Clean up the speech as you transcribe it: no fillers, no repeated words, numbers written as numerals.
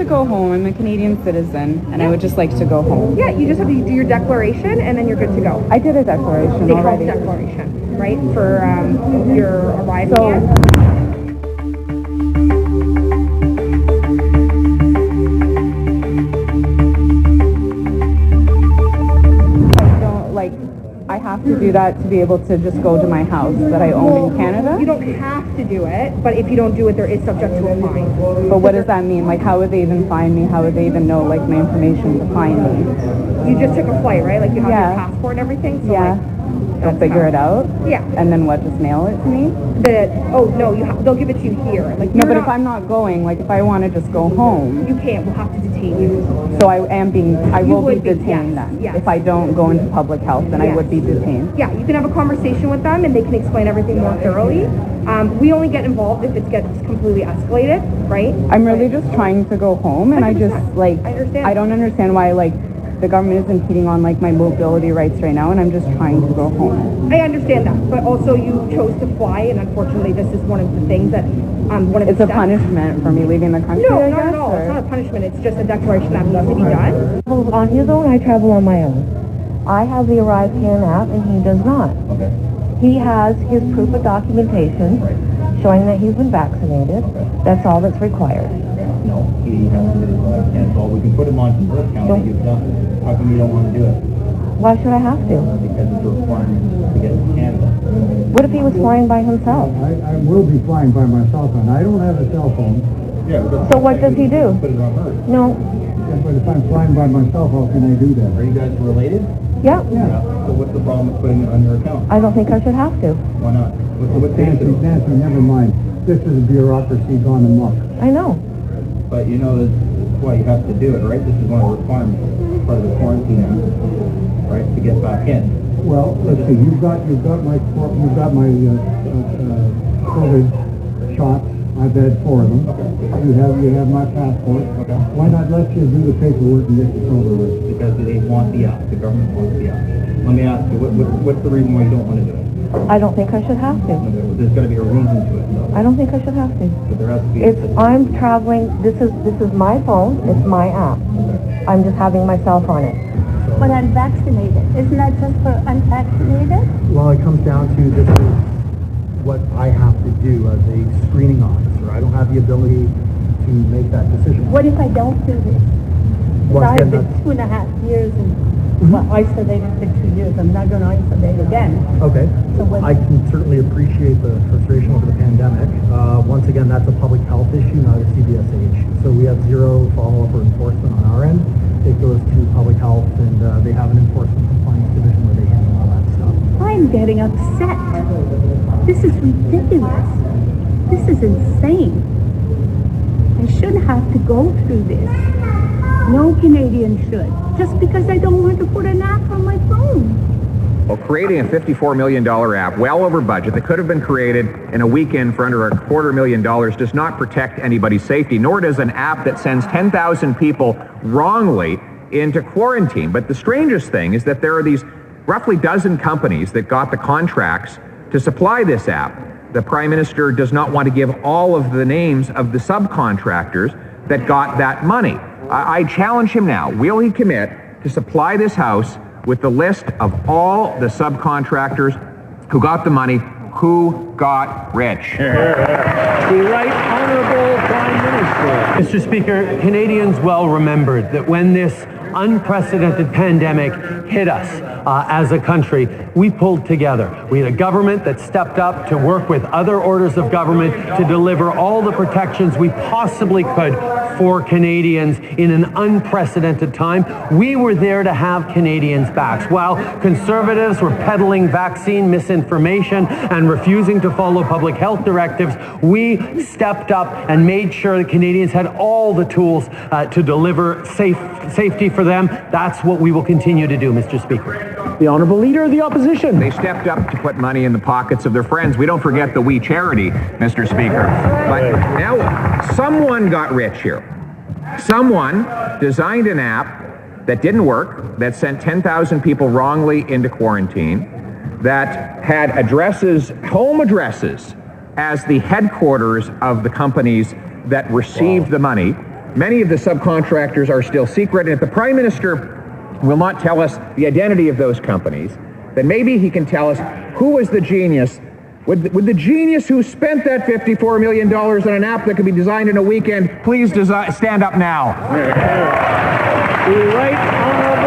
to go home. I'm a Canadian citizen, and I would just like to go home. Yeah, you just have to do your declaration, and then you're good to go. I did a declaration They call already. it declaration, right, for your arrival So, here. I have to do that to be able to just go to my house that I own in Canada? You don't have to do it, but if you don't do it, there is subject to a fine. But what does that mean? Like, how would they even find me? How would they even know, like, my information to find me? You just took a flight, right? Like, you have your passport and everything? So yeah. They'll figure it out? Yeah. And then what, just mail it to me? They'll give it to you here. Like, no, but if I'm not going, like, if I want to just go home... You can't. We'll have to detain you. So I will be detained then? Yes. If I don't go into public health, then I would be detained? Yeah, you can have a conversation with them and they can explain everything more thoroughly. We only get involved if it gets completely escalated, right? I'm really just trying to go home, and 100%. I just, like... I understand. I don't understand why, like... The government is impeding on like my mobility rights right now, and I'm just trying to go home. I understand that, but also you chose to fly, and unfortunately, this is one of the things that It's a punishment for me leaving the country. No, I not guess, at all. or? It's not a punishment. It's just a declaration that needs to be done. On his own, I travel on my own. I have the Arrive Can app, and he does not. Okay. He has his proof of documentation showing that he's been vaccinated. That's all that's required. No, he has to cancel. We can put him on some birth count that you've done. How come you don't want to do it? Why should I have to? Because it's a requirement to get to Canada. What if he was flying by himself? I will be flying by myself, and I don't have a cell phone. Yeah. So what does he do? Put it on Earth. No. Yeah, but if I'm flying by myself, how can I do that? Are you guys related? Yeah. Yeah. So what's the problem with putting it on your account? I don't think I should have to. Why not? What's the answer? Nancy, never mind. This is bureaucracy gone amok. I know. But you know that's why you have to do it, right? This is one of the requirements, part of the quarantine act, right? To get back in. Well, let's see. You've got my COVID shots. I've had 4 of them. Okay. You have my passport. Okay. Why not let you do the paperwork and get this over with? Because they want the app. The government wants the app. Let me ask you, what's the reason why you don't want to do it? I don't think I should have to. There's got to be a reason to it, though. I don't think I should have to. But there has to be. I'm traveling. This is my phone. It's my app. I'm just having myself on it. But unvaccinated, isn't that just for unvaccinated? Well, it comes down to this is what I have to do as a screening officer. I don't have the ability to make that decision. What if I don't do this? Once I've again, been 2.5 years isolated for 2 years. I'm not going to isolate again. Okay. So what? I can certainly appreciate the frustration over the pandemic. Once again, that's a public health issue, not a CBSA issue. So we have zero follow-up or enforcement on our end. It goes to public health, and they have an enforcement compliance division where they handle all that stuff. I'm getting upset. This is ridiculous. This is insane. I shouldn't have to go through this. No Canadian should. Just because I don't want to put an app on my phone. Well, creating a $54 million app, well over budget, that could have been created in a weekend for under $250,000 does not protect anybody's safety, nor does an app that sends 10,000 people wrongly into quarantine. But the strangest thing is that there are these roughly dozen companies that got the contracts to supply this app. The Prime Minister does not want to give all of the names of the subcontractors that got that money. I challenge him now. Will he commit to supply this House with the list of all the subcontractors who got the money, who got rich? The Right Honourable Prime Minister. Mr. Speaker, Canadians well remembered that when this unprecedented pandemic hit us as a country, we pulled together. We had a government that stepped up to work with other orders of government to deliver all the protections we possibly could for Canadians in an unprecedented time. We were there to have Canadians' backs. While Conservatives were peddling vaccine misinformation and refusing to follow public health directives, we stepped up and made sure that Canadians had all the tools to deliver safety for them. That's what we will continue to do, Mr. Speaker. The Honourable Leader of the Opposition. They stepped up to put money in the pockets of their friends. We don't forget the We Charity, Mr. Speaker. But now someone got rich here. Someone designed an app that didn't work, that sent 10,000 people wrongly into quarantine, that had addresses, home addresses, as the headquarters of the companies that received the money, Many of the subcontractors are still secret, and if the Prime Minister will not tell us the identity of those companies, then maybe he can tell us who was the genius. Would the genius who spent that $54 million on an app that could be designed in a weekend please stand up now? The Right Honorable